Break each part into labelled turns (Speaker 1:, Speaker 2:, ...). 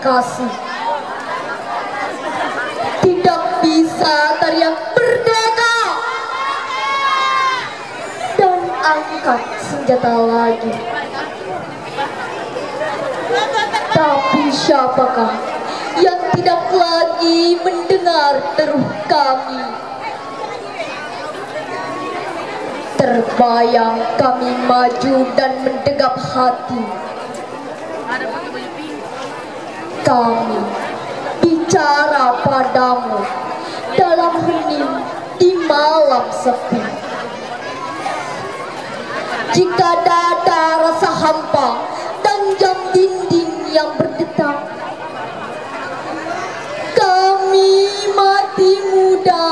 Speaker 1: Bekasi. Tidak bisa teriak merdeka dan angkat senjata lagi. Tapi siapakah yang tidak lagi mendengar teruh kami? Terbayang kami maju dan mendegap hati. Kami bicara padamu dalam hening di malam sepi. Jika dada rasa hampa dan jam dinding yang berdetak, kami mati muda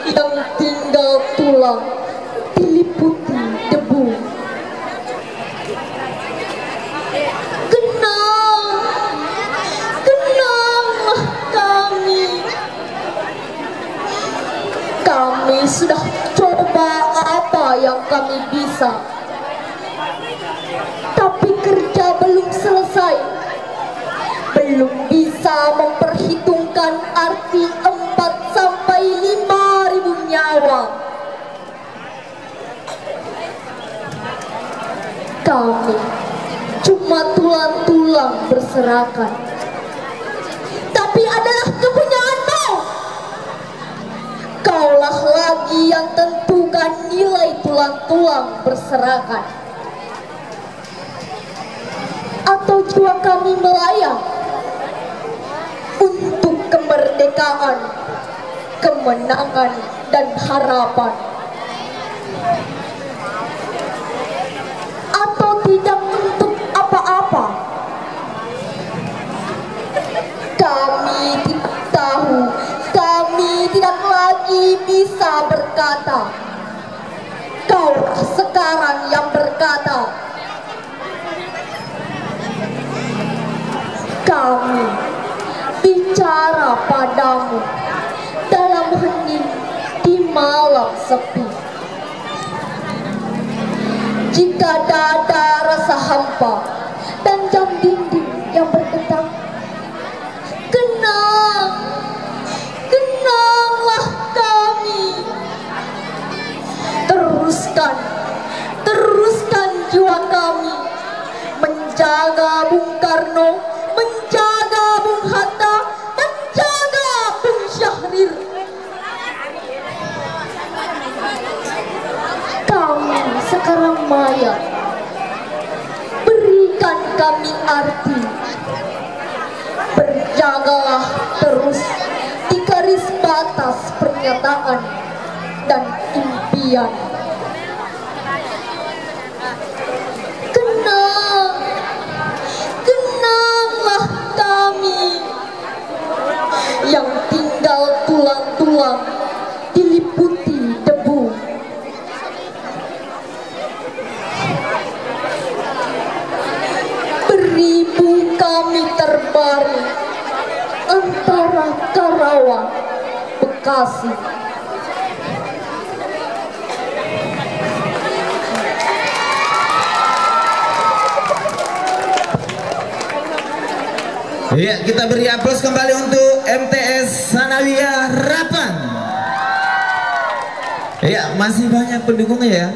Speaker 1: yang tinggal tulang diliputi debu. Kenanglah kami sudah coba apa yang kami bisa, tapi kerja belum selesai. Belum bisa memperhitungkan arti 4 sampai 5.000 nyawa. Kami cuma tulang-tulang berserakan, tapi adalah kepunyaanmu. Kaulah lagi yang tentukan nilai tulang-tulang berserakan. Atau jiwa kami melayang untuk kemerdekaan, kemenangan, dan harapan. Atau tidak untuk apa-apa. Kami tidak tahu, kami tidak lagi bisa berkata. Kau sekarang yang berkata. Kami bicara padamu dalam hening di malam sepi. Jika dada rasa hampa dan jam dinding yang berdetak, kenanglah kami. Teruskan jiwa kami menjaga Bung Karno, menjaga Bung Hatta, menjaga Bung Syahrir. Kami sekarang mayat, berikan kami arti. Berjagalah terus di garis batas pernyataan dan impian. Kenanglah kami yang tinggal tulang-tulang diliputi debu. Beribu kami terbaring antara Karawang, Bekasi.
Speaker 2: Ya, kita beri aplaus kembali untuk MTS Sanawiyah Harapan. Ya, masih banyak pendukungnya ya.